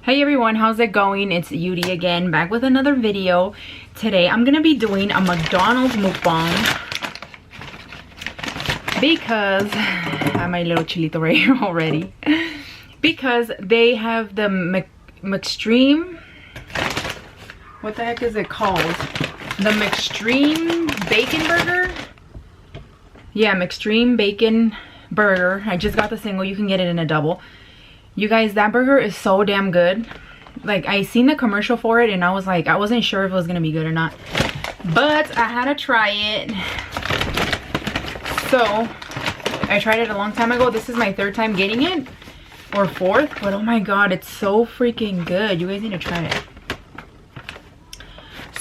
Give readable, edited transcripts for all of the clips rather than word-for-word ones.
Hey everyone, how's it going? It's Yudi again, back with another video. Today I'm gonna be doing a McDonald's mukbang because I have my little chilito right here already. Because they have the Mcxtreme. What the heck is it called? The Mcxtreme bacon burger? Yeah, Mcxtreme bacon burger. I just got the single. You can get it in a double. You guys, that burger is so damn good. Like, I seen the commercial for it and I was like, I wasn't sure if it was gonna be good or not, but I had to try it. So I tried it a long time ago. This is my third time getting it, or fourth, but oh my god, it's so freaking good. You guys need to try it.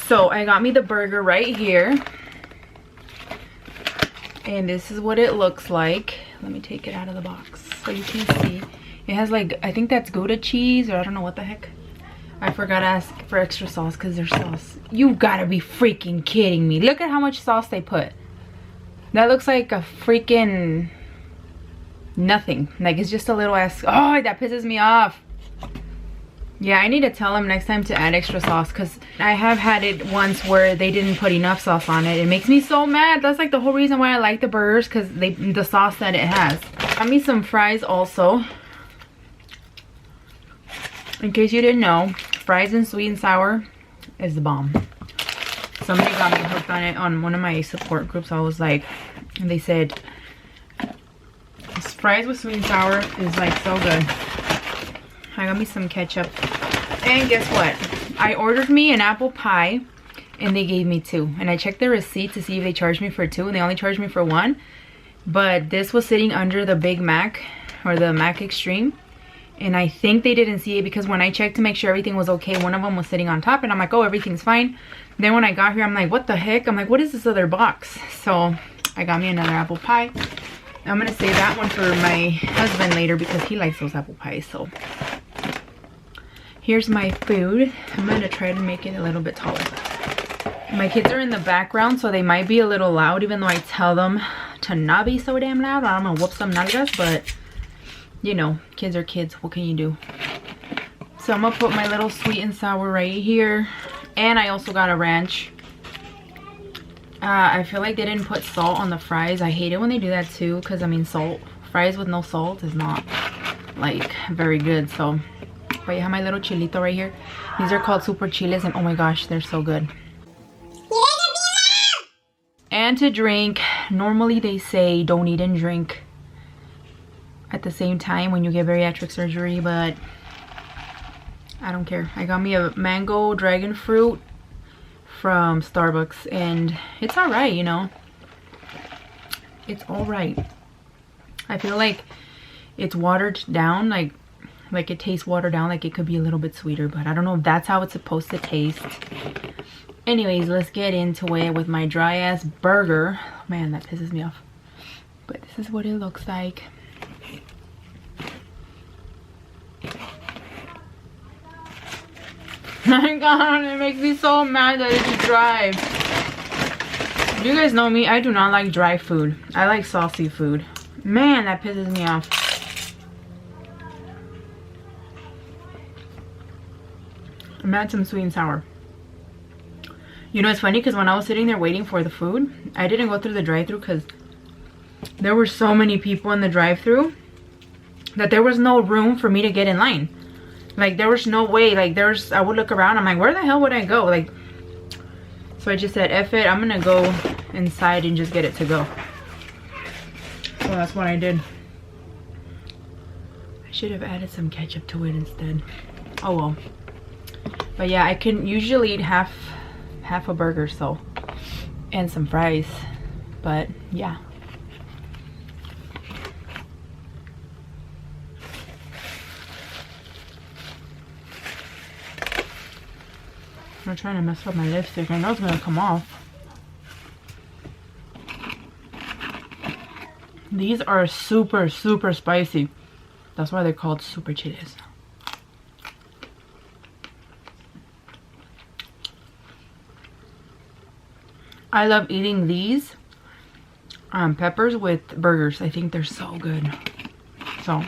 So I got me the burger right here, and this is what it looks like. Let me take it out of the box so you can see. It has like, I think that's Gouda cheese, or I don't know what the heck. I forgot to ask for extra sauce because there's sauce. You gotta be freaking kidding me. Look at how much sauce they put. That looks like a freaking nothing. Like, it's just a little ass. Oh, that pisses me off. Yeah, I need to tell them next time to add extra sauce because I have had it once where they didn't put enough sauce on it. It makes me so mad. That's like the whole reason why I like the burgers, because the sauce that it has. Got me some fries also. In case you didn't know, fries and sweet and sour is the bomb. Somebody got me hooked on it on one of my support groups. I was like, and they said fries with sweet and sour is like so good. I got me some ketchup, and guess what? I ordered me an apple pie and they gave me 2, and I checked the receipt to see if they charged me for 2, and they only charged me for 1. But this was sitting under the Big Mac, or the Mcxtreme. And I think they didn't see it because when I checked to make sure everything was okay, one of them was sitting on top, and I'm like, oh, everything's fine. Then when I got here, I'm like, what the heck? I'm like, what is this other box? So I got me another apple pie. I'm gonna save that one for my husband later because he likes those apple pies. So here's my food. I'm gonna try to make it a little bit taller. My kids are in the background, so they might be a little loud, even though I tell them to not be so damn loud, or I'm gonna whoop some nalgas, but you know, kids are kids. What can you do? So I'm gonna put my little sweet and sour right here, and I also got a ranch. I feel like they didn't put salt on the fries. I hate it when they do that too, because I mean, fries with no salt is not like very good. So, but you have my little chilito right here. These are called super chiles, and oh my gosh, they're so good. And to drink, normally they say don't eat and drink at the same time when you get bariatric surgery, but I don't care. I got me a mango dragon fruit from Starbucks, and it's all right, you know. It's all right. I feel like it's watered down, like it tastes watered down, like it could be a little bit sweeter, but I don't know if that's how it's supposed to taste. Anyways, let's get into it with my dry ass burger. Man, that pisses me off, but this is what it looks like. My god, it makes me so mad that it's dry. You guys know me, I do not like dry food. I like saucy food. Man, that pisses me off. I'm gonna add some sweet and sour. You know, it's funny because when I was sitting there waiting for the food, I didn't go through the drive-thru because there were so many people in the drive-thru that there was no room for me to get in line. Like, there was no way. Like, I would look around, I'm like, where the hell would I go? Like, so I just said, F it, I'm gonna go inside and just get it to go. So that's what I did. I should have added some ketchup to it instead. Oh well. But yeah, I can usually eat half a burger, so, and some fries, but yeah. I'm not trying to mess up my lipstick. I know it's gonna come off. These are super spicy. That's why they're called super chiles. I love eating these peppers with burgers. I think they're so good. So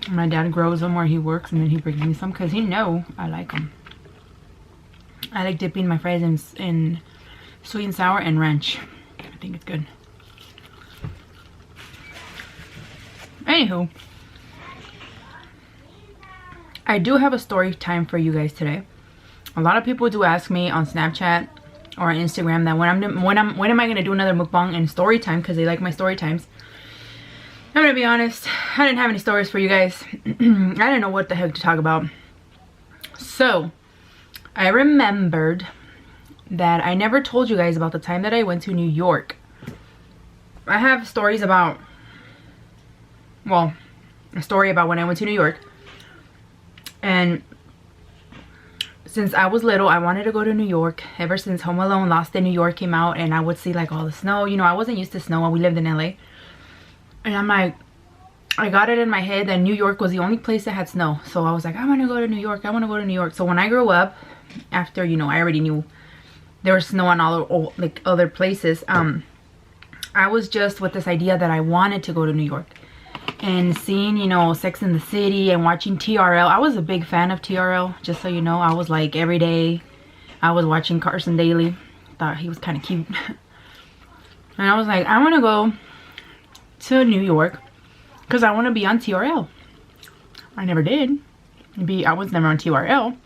My dad grows them where he works, and then he brings me some because he know I like them. I like dipping my fries in sweet and sour and ranch. I think it's good. Anywho, I do have a story time for you guys today. A lot of people do ask me on Snapchat or on Instagram that when am I gonna do another mukbang and story time, because they like my story times. I'm gonna be honest, I didn't have any stories for you guys. I didn't know what the heck to talk about. So I remembered that I never told you guys about the time that I went to New York. I have stories about, well, a story about when I went to New York. And since I was little, I wanted to go to New York. Ever since Home Alone Lost in New York came out and I would see like all the snow. You know, I wasn't used to snow when we lived in LA. And I'm like, I got it in my head that New York was the only place that had snow. So I was like, I want to go to New York. I want to go to New York. So when I grew up, after, you know, I already knew there was snow on all like other places. I was just with this idea that I wanted to go to New York. And seeing, you know, Sex and the City and watching TRL. I was a big fan of TRL, just so you know. I was like, every day I was watching Carson Daly. Thought he was kind of cute. And I was like, I want to go to New York because I want to be on TRL. I never did. I was never on TRL.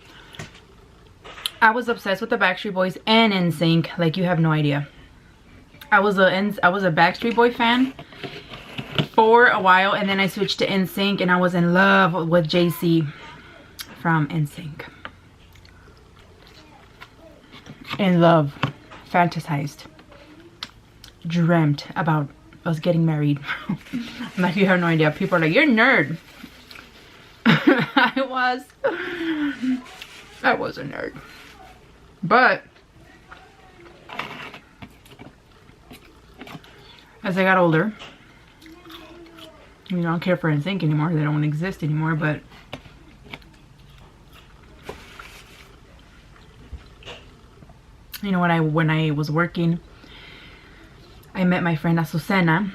I was obsessed with the Backstreet Boys and NSYNC, like you have no idea. I was a Backstreet Boy fan for a while, and then I switched to NSYNC, and I was in love with JC from NSYNC. In love, fantasized, dreamt about us getting married. Like you have no idea. People are like, you're a nerd. I was a nerd. But as I got older, you know, I don't care for NSYNC anymore. They don't exist anymore. But you know, when I was working, I met my friend Azucena.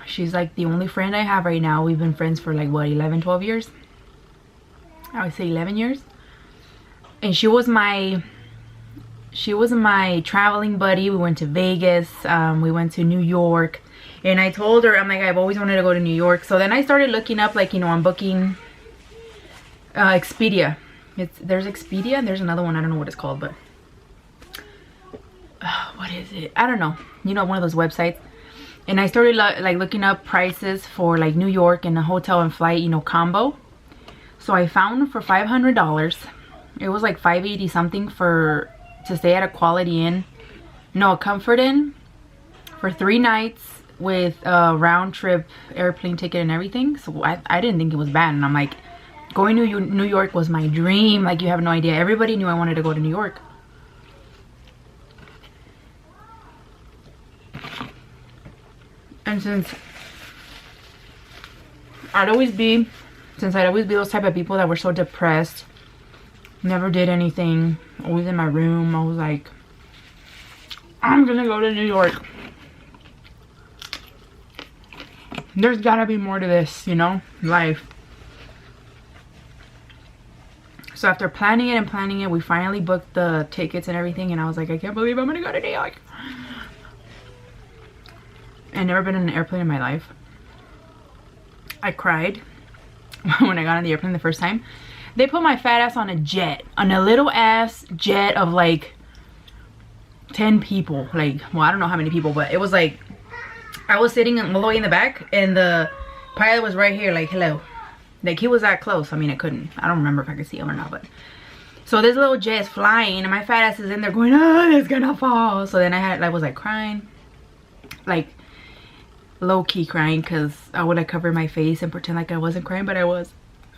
She's like the only friend I have right now. We've been friends for like what, 11, 12 years? I would say 11 years. And she was my traveling buddy. We went to Vegas, we went to New York, and I told her, I'm like, I've always wanted to go to New York. So then I started looking up, like, you know, on booking, Expedia. There's Expedia and there's another one, I don't know what it's called, but what is it? I don't know. You know, one of those websites. And I started like looking up prices for like New York and a hotel and flight, you know, combo. So I found for $500, it was like $580 something to stay at a Quality Inn, no, a Comfort Inn, for 3 nights with a round trip airplane ticket and everything. So I didn't think it was bad. And I'm like, going to New York was my dream. Like, you have no idea. Everybody knew I wanted to go to New York. And since I'd always be those type of people that were so depressed, never did anything, always in my room, I was like, I'm gonna go to New York. There's gotta be more to this, you know, life. So after planning it, we finally booked the tickets and everything, and I was like, I can't believe I'm gonna go to New York. I've never been in an airplane in my life. I cried when I got on the airplane the first time. They put my fat ass on a jet, on a little ass jet of like 10 people. Like, well, I don't know how many people, but it was like, I was sitting all the way in the back and the pilot was right here, like, hello. Like, he was that close. I mean, I don't remember if I could see him or not, but. So this little jet is flying and my fat ass is in there going, oh, it's gonna fall. So then I was like crying. Like, low-key crying, because I would like cover my face and pretend like I wasn't crying, but I was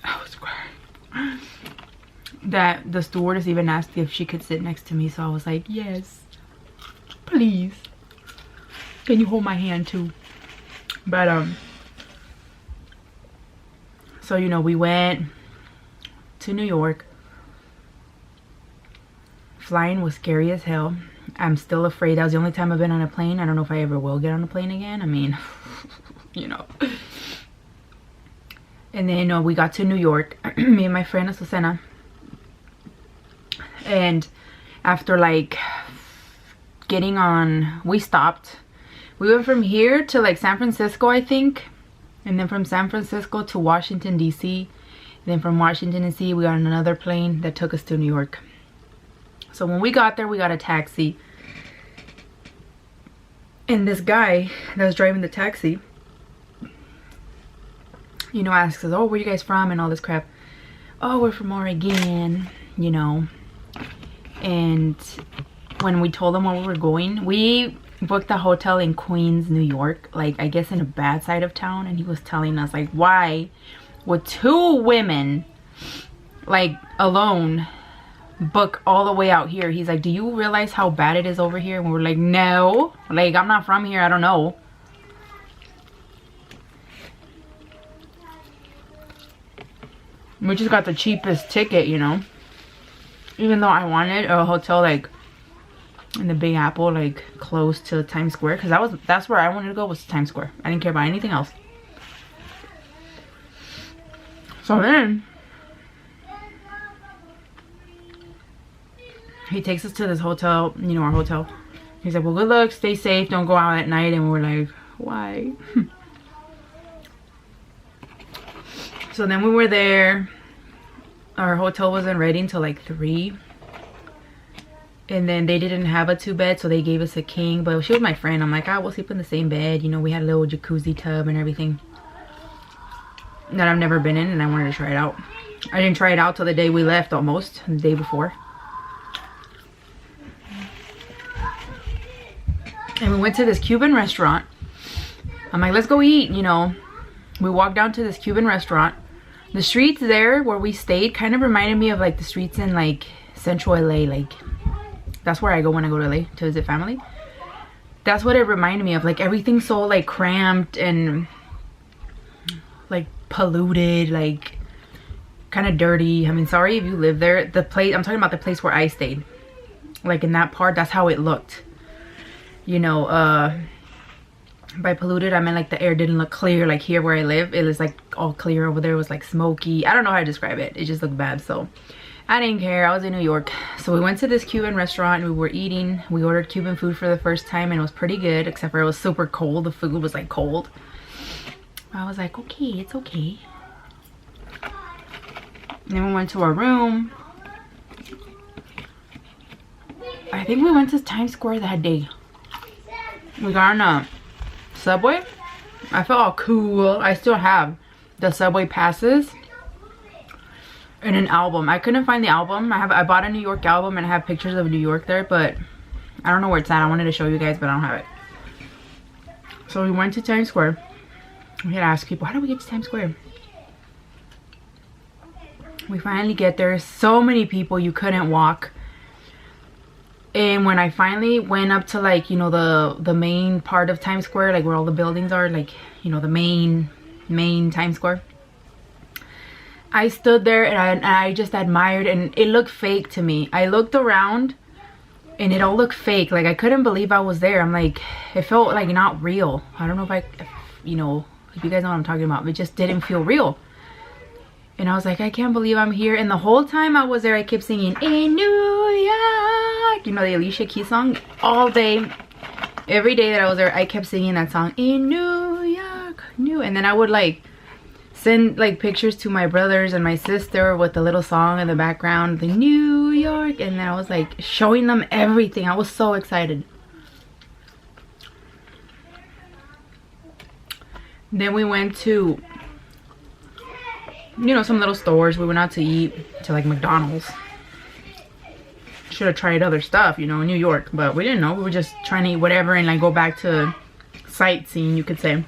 crying. That the stewardess even asked if she could sit next to me, so I was like, yes, please, can you hold my hand too? But so, you know, we went to New York. Flying was scary as hell. I'm still afraid. That was the only time I've been on a plane. I don't know if I ever will get on a plane again. I mean, you know. And then we got to New York, me and my friend Azucena. And after like getting on, we stopped. We went from here to like San Francisco, I think. And then from San Francisco to Washington, D.C. And then from Washington, D.C. we got on another plane that took us to New York. So when we got there, we got a taxi. And this guy that was driving the taxi, you know, asks us, oh, where you guys from and all this crap. Oh, we're from Oregon, you know. And when we told him where we were going, we booked a hotel in Queens, New York, like I guess in a bad side of town. And he was telling us like, why would two women like alone book all the way out here? He's like, do you realize how bad it is over here? And we were like, no, like I'm not from here, I don't know. We just got the cheapest ticket, you know, even though I wanted a hotel like in the Big Apple, like close to Times Square, because that's where I wanted to go, was Times Square. I didn't care about anything else. So then he takes us to this hotel, you know, our hotel. He's like, well, good luck, stay safe, don't go out at night. And we're like, why? So then we were there. Our hotel wasn't ready until like 3. And then they didn't have a 2-bed, so they gave us a king. But she was my friend. I'm like, we'll sleep in the same bed. You know, we had a little jacuzzi tub and everything that I've never been in, and I wanted to try it out. I didn't try it out till the day we left, almost the day before. And we went to this Cuban restaurant. I'm like, let's go eat, you know. We walked down to this Cuban restaurant. The streets there where we stayed kind of reminded me of like the streets in like central LA. Like that's where I go when I go to LA to visit family. That's what it reminded me of. Like everything's so like cramped and like polluted, like kind of dirty. I mean, sorry if you live there. The place, I'm talking about the place where I stayed. Like in that part, that's how it looked. You know, by polluted I mean like the air didn't look clear like here where I live. It was like all clear. Over there was like smoky. I don't know how to describe it. It just looked bad. So I didn't care. I was in New York. So we went to this Cuban restaurant. We were eating. We ordered Cuban food for the first time, and it was pretty good, except for it was super cold. The food was like cold. I was like, okay, it's okay. And then we went to our room. I think we went to Times Square that day. We got on a subway. I felt all cool. I still have the subway passes and an album. I couldn't find the album. I bought a New York album and I have pictures of New York there, but I don't know where it's at. I wanted to show you guys, but I don't have it. So we went to Times Square. We had to ask people, how do we get to Times Square? We finally get there. So many people, you couldn't walk. And when I finally went up to like, you know, the main part of Times Square, like where all the buildings are, like, you know, the main Times Square, I stood there and I just admired, and it looked fake to me. I looked around and it all looked fake. Like I couldn't believe I was there. I'm like, it felt like not real. I don't know if you know, if you guys know what I'm talking about. It just didn't feel real. And I was like, I can't believe I'm here. And the whole time I was there, I kept singing in New York, you know, the Alicia Keys song. All day, every day that I was there, I kept singing that song, in New York, and then I would like send like pictures to my brothers and my sister with the little song in the background, the New York, and then I was like showing them everything. I was so excited. Then we went to, you know, some little stores. We went out to eat to like McDonald's. Should have tried other stuff, you know, in New York, but we didn't know. We were just trying to eat whatever and like go back to sightseeing, you could say.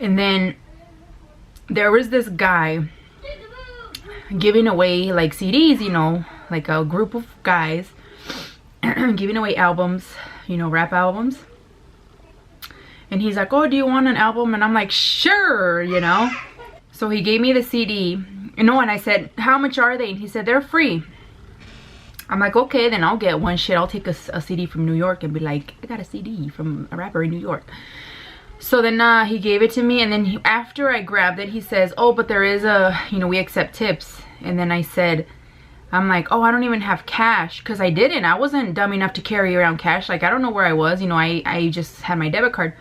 And then there was this guy giving away like CDs, you know, like a group of guys giving away albums, you know, rap albums. And he's like, oh, do you want an album? And I'm like, sure, you know. So he gave me the CD, and I said, how much are they? And he said, they're free. I'm like, okay, then I'll get one. Shit, I'll take a CD from New York and be like, I got a CD from a rapper in New York. So then he gave it to me, and then after I grabbed it, he says, oh, but there is a, you know, we accept tips. And then I said, I'm like, oh, I don't even have cash, because I didn't. I wasn't dumb enough to carry around cash. Like, I don't know where I was, you know, I just had my debit card.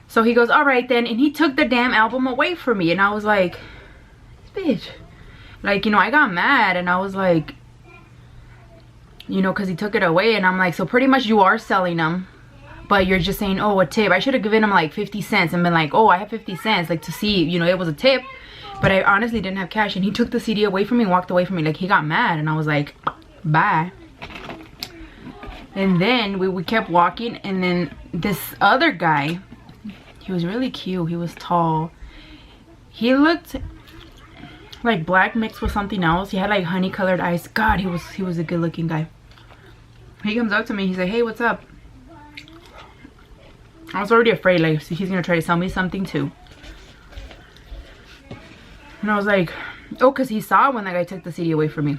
So he goes, all right then, and he took the damn album away from me. And I was like, bitch. Like, you know, I got mad, and I was like, you know, because he took it away. And I'm like, so pretty much you are selling them, but you're just saying, oh, a tip. I should have given him like 50 cents and been like, oh, I have 50 cents, like to see, you know, it was a tip. But I honestly didn't have cash. And he took the CD away from me, walked away from me. Like, he got mad. And I was like, bye. And then we kept walking. And then this other guy, he was really cute. He was tall. He looked like black mixed with something else. He had like honey colored eyes. God, he was a good looking guy. He comes up to me. He's like, hey, what's up? I was already afraid, like, he's gonna try to sell me something too. And I was like, oh, because he saw when that guy took the CD away from me.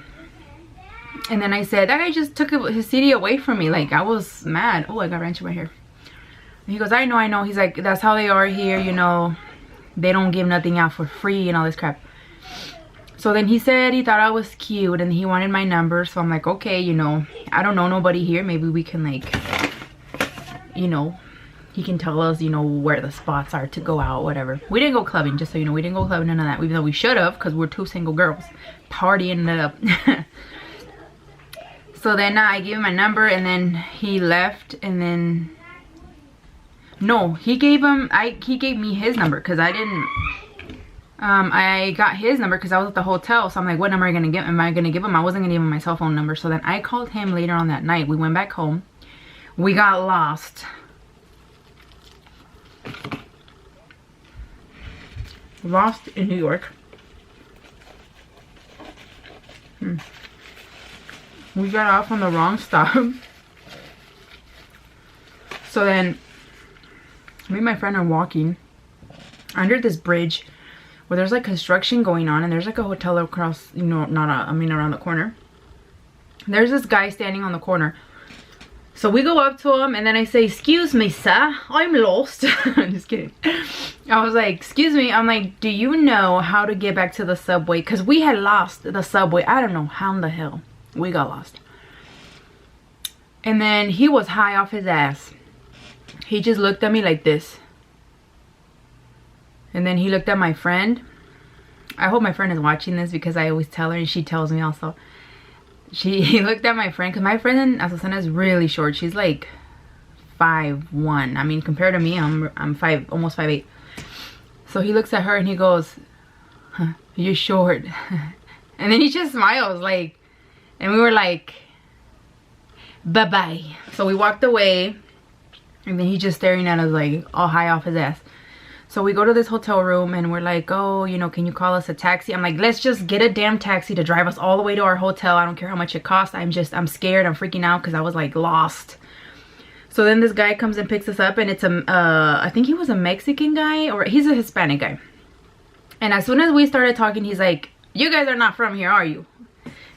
And then I said, that guy just took his CD away from me. Like, I was mad. Oh, I got wrench in my hair. And he goes, I know. He's like, that's how they are here, you know. They don't give nothing out for free and all this crap. So then he said he thought I was cute and he wanted my number. So I'm like, okay, you know, I don't know nobody here. Maybe we can, like, you know, he can tell us, you know, where the spots are to go out, whatever. We didn't go clubbing, just so you know. We didn't go clubbing, none of that. Even though we should have, because we're two single girls partying it up. So then I gave him my number, and then he left. And then no, he gave me his number, because I didn't. I got his number because I was at the hotel. So I'm like, what number am I gonna give him? I wasn't gonna give him my cell phone number. So then I called him later on that night. We went back home. We got lost. Lost in New York. We got off on the wrong stop. So then me and my friend are walking under this bridge where there's like construction going on, and there's like a hotel across, you know, around the corner. There's this guy standing on the corner. So we go up to him, and then I say, excuse me, sir, I'm lost. I'm just kidding. I was like, excuse me. I'm like, do you know how to get back to the subway? Because we had lost the subway. I don't know how in the hell we got lost. And then he was high off his ass. He just looked at me like this. And then he looked at my friend. I hope my friend is watching this, because I always tell her, and she tells me also. He looked at my friend, because my friend in Azucena is really short. She's like 5'1". I mean, compared to me, I'm almost 5'8". So he looks at her and he goes, huh, you're short. And then he just smiles, like, and we were like, bye-bye. So we walked away, and then he's just staring at us like all high off his ass. So we go to this hotel room, and we're like, oh, you know, can you call us a taxi? I'm like, let's just get a damn taxi to drive us all the way to our hotel. I don't care how much it costs. I'm scared. I'm freaking out because I was like lost. So then this guy comes and picks us up, and it's I think he was a Mexican guy, or he's a Hispanic guy. And as soon as we started talking, he's like, you guys are not from here, are you?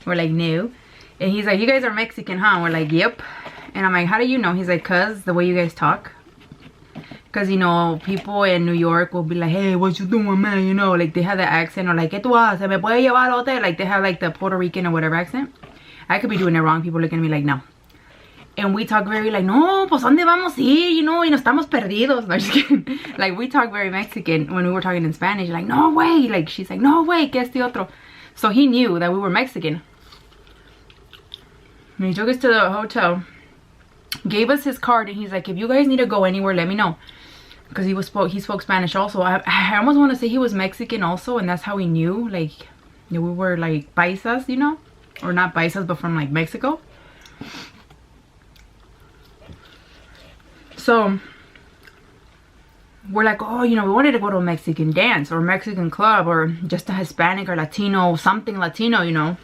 We're like, no. And he's like, you guys are Mexican, huh? And we're like, yep. And I'm like, how do you know? He's like, cause the way you guys talk. Because, you know, people in New York will be like, hey, what you doing, man? You know, like, they have that accent. Or like, ¿qué tú haces? ¿Me puede llevar al hotel? Like, they have, like, the Puerto Rican or whatever accent. I could be doing it wrong. People looking at me like, no. And we talk very, like, no, pues, ¿dónde vamos a ir? You know, y nos estamos perdidos. No, just kidding. Like, we talk very Mexican when we were talking in Spanish. Like, no way. Like, she's like, no way, que este otro. So he knew that we were Mexican. And he took us to the hotel. Gave us his card, and he's like, if you guys need to go anywhere, let me know. Because he spoke Spanish also. I almost want to say he was Mexican also, and that's how he knew, like, we were like paisas, you know, or not paisas, but from like Mexico. So we're like, oh, you know, we wanted to go to a Mexican dance or Mexican club, or just a Hispanic or Latino, something Latino, you know.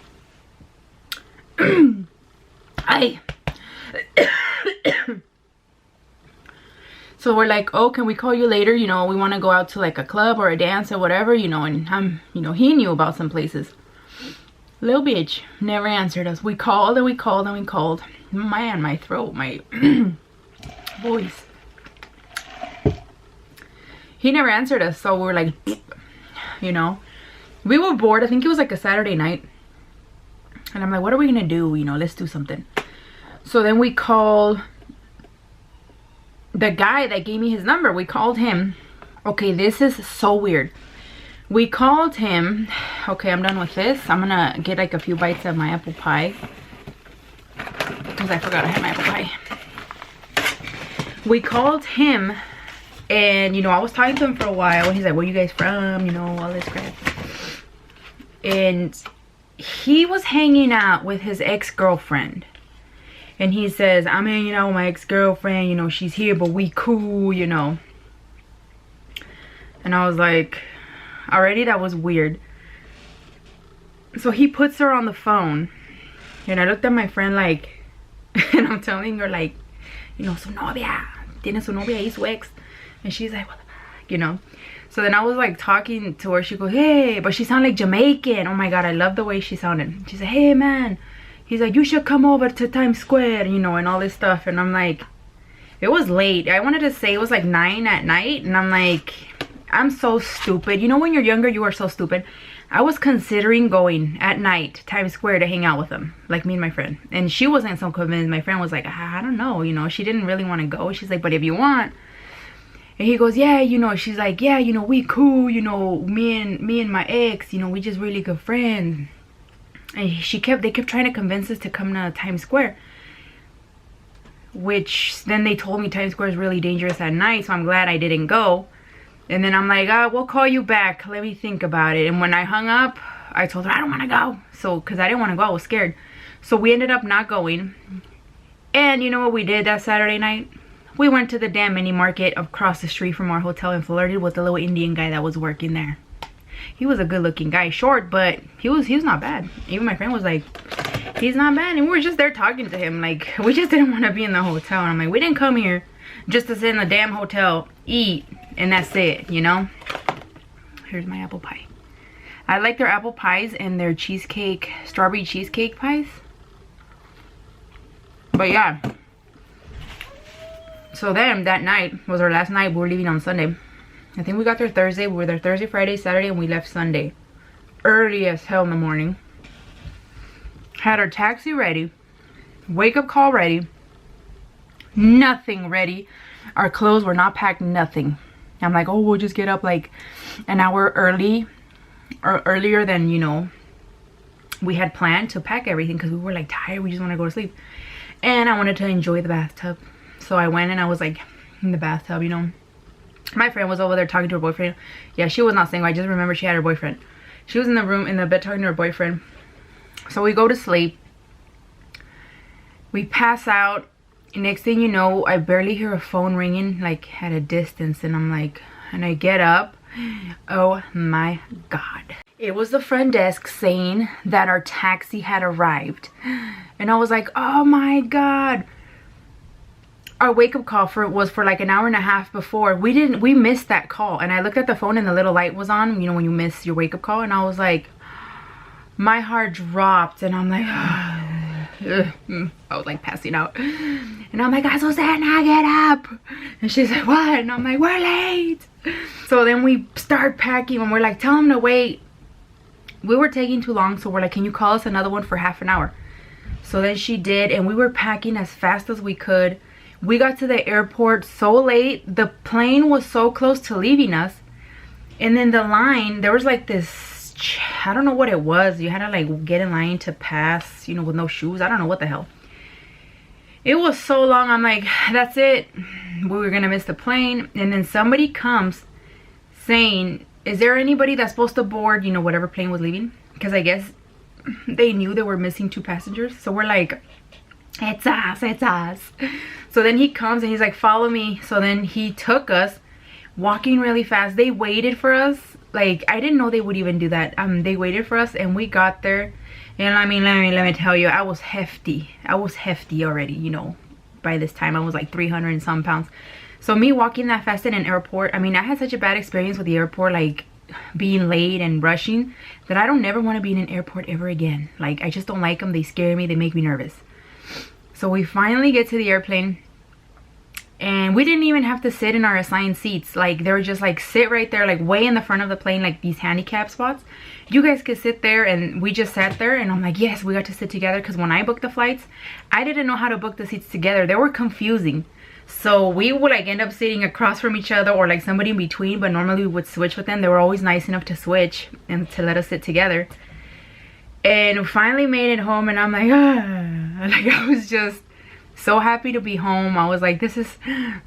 So we're like, oh, can we call you later? You know, we want to go out to like a club or a dance or whatever, you know. And you know, he knew about some places. Little bitch never answered us. We called and we called and we called. Man, my throat, my voice. he never answered us. So we were like, you know, we were bored. I think it was like a Saturday night. And I'm like, what are we gonna do? You know, let's do something. So then we called the guy that gave me his number. We called him. Okay, this is so weird. We called him. Okay, I'm done with this. I'm gonna get like a few bites of my apple pie, because I forgot I had my apple pie. We called him, and you know, I was talking to him for a while, and he's like, where you guys from? You know, all this crap. And he was hanging out with his ex-girlfriend. And he says, I'm hanging out with my ex-girlfriend, you know, she's here, but we cool, you know. And I was like, already that was weird. So he puts her on the phone. And I looked at my friend like, and I'm telling her like, you know, su novia, tiene su novia y su ex. And she's like, what the fuck, you know. So then I was like talking to her. She goes, hey, but she sounded like Jamaican. Oh my God, I love the way she sounded. She said, hey man. He's like, you should come over to Times Square, you know, and all this stuff. And I'm like, it was late. I wanted to say it was like 9 at night. And I'm like, I'm so stupid. You know, when you're younger, you are so stupid. I was considering going at night, Times Square, to hang out with him. Like me and my friend. And she wasn't so convinced. My friend was like, I don't know, you know. She didn't really want to go. She's like, but if you want. And he goes, yeah, you know, she's like, yeah, you know, we cool, you know, me and my ex, you know, we just really good friends. And they kept trying to convince us to come to Times Square. Which then they told me Times Square is really dangerous at night, so I'm glad I didn't go. And then I'm like, we'll call you back. Let me think about it. And when I hung up, I told her I don't want to go. So, because I didn't want to go, I was scared. So we ended up not going. And you know what we did that Saturday night? We went to the damn mini market across the street from our hotel and flirted with the little Indian guy that was working there. He was a good looking guy, short, but he was not bad. Even my friend was like, he's not bad. And we were just there talking to him. Like, we just didn't want to be in the hotel. And I'm like, we didn't come here just to sit in the damn hotel, eat, and that's it, you know. Here's my apple pie. I like their apple pies and their cheesecake, strawberry cheesecake pies. But yeah. So then that night was our last night. We were leaving on Sunday. I think we got there Thursday. We were there Thursday, Friday, Saturday, and we left Sunday. Early as hell in the morning. Had our taxi ready. Wake up call ready. Nothing ready. Our clothes were not packed, nothing. I'm like, oh, we'll just get up like an hour early. Or earlier than, you know, we had planned to pack everything. Because we were like tired. We just want to go to sleep. And I wanted to enjoy the bathtub. So I went and I was like in the bathtub, you know. My friend was over there talking to her boyfriend. Yeah, she was not single. I just remember she had her boyfriend. She was in the room, in the bed, talking to her boyfriend. So we go to sleep. We pass out. Next thing you know, I barely hear a phone ringing, like at a distance. And I'm like, and I get up. Oh my God. It was the front desk saying that our taxi had arrived. And I was like, oh my God. Our wake-up call was for like an hour and a half before. We missed that call. And I looked at the phone and the little light was on, you know, when you miss your wake-up call. And I was like, my heart dropped. And I'm like, I was like passing out. And I'm like, Azucena, get up. And she's like, what? And I'm like, we're late. So then we start packing and we're like, tell them to wait. We were taking too long, so we're like, can you call us another one for half an hour? So then she did, and we were packing as fast as we could. We got to the airport so late. The plane was so close to leaving us. And then the line, there was like this, I don't know what it was. You had to like get in line to pass, you know, with no shoes. I don't know what the hell. It was so long. I'm like, that's it. We were gonna miss the plane. And then somebody comes saying, is there anybody that's supposed to board, you know, whatever plane was leaving? Because I guess they knew they were missing 2 passengers. So we're like, it's us, it's us. So then he comes and he's like, follow me. So then he took us walking really fast. They waited for us. Like, I didn't know they would even do that. They waited for us and we got there. And I mean, let me tell you, I was hefty. I was hefty already, you know. By this time, I was like 300 and some pounds. So me walking that fast in an airport, I mean, I had such a bad experience with the airport, like being late and rushing, that I don't never want to be in an airport ever again. Like, I just don't like them. They scare me. They make me nervous. So we finally get to the airplane. and we didn't even have to sit in our assigned seats. Like, they were just like, sit right there, like way in the front of the plane, like these handicap spots. You guys could sit there, and we just sat there, and I'm like, yes, we got to sit together. Because when I booked the flights, I didn't know how to book the seats together. They were confusing. So we would like end up sitting across from each other, or like somebody in between, but normally we would switch with them. They were always nice enough to switch and to let us sit together. And we finally made it home, and I'm like, ah. Like, I was just so happy to be home. I was like, this is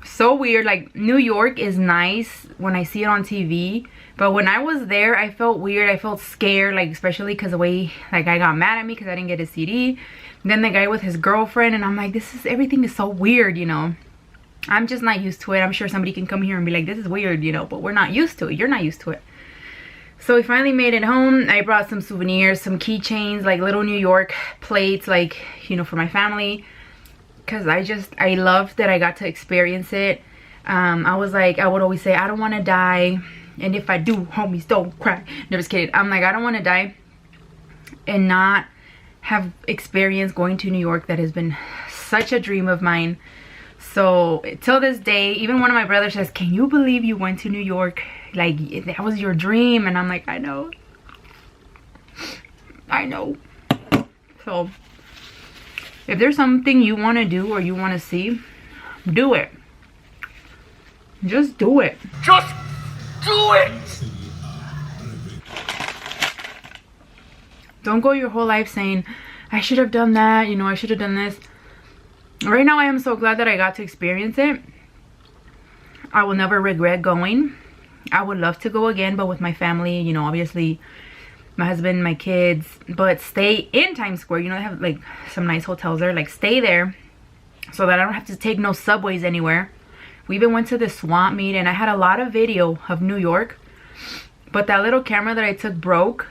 so weird. Like, New York is nice when I see it on TV, but when I was there, I felt weird. I felt scared, like, especially because the way, like, I got mad at me because I didn't get a CD. And then the guy with his girlfriend, and I'm like, everything is so weird, you know. I'm just not used to it. I'm sure somebody can come here and be like, this is weird, you know, but we're not used to it. You're not used to it. So we finally made it home. I brought some souvenirs, some keychains, like little New York plates, like, you know, for my family. Because I loved that I got to experience it. I was like, I would always say, I don't want to die. And if I do, homies, don't cry. No, just kidding. I'm like, I don't want to die and not have experience going to New York. That has been such a dream of mine. So till this day, even one of my brothers says, can you believe you went to New York? Like, that was your dream. And I'm like, I know. I know. So if there's something you want to do or you want to see, do it. Just do it. Just do it. Don't go your whole life saying, I should have done that, you know, I should have done this. Right now, I am so glad that I got to experience it. I will never regret going. I would love to go again, but with my family, you know, obviously my husband, my kids, but stay in Times Square. You know, they have like some nice hotels there. Like, stay there so that I don't have to take no subways anywhere. We even went to the swamp meet, and I had a lot of video of New York, but that little camera that I took broke,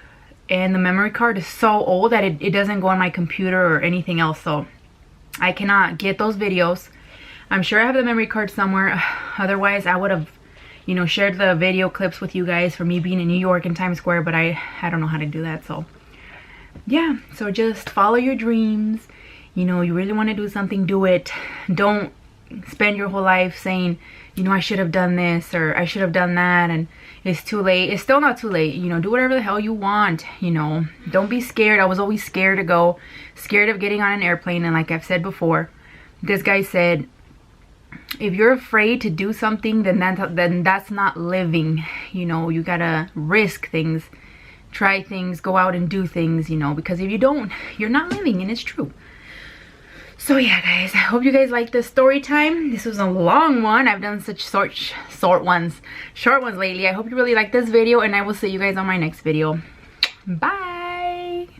and the memory card is so old that it doesn't go on my computer or anything else. So I cannot get those videos. I'm sure I have the memory card somewhere. Otherwise, I would have, you know, shared the video clips with you guys for me being in New York and Times Square, but I don't know how to do that. So yeah, so just follow your dreams. You know, you really want to do something, do it. Don't spend your whole life saying, you know, I should have done this or I should have done that, and it's too late. It's still not too late. You know, do whatever the hell you want. You know, don't be scared. I was always scared to go, scared of getting on an airplane. And like I've said before, this guy said, if you're afraid to do something, then that's not living. You know, you gotta risk things, try things, go out and do things, you know, because if you don't, you're not living. And it's true. So yeah, guys, I hope you guys like this story time. This was a long one. I've done such short ones lately. I hope you really like this video, and I will see you guys on my next video. Bye.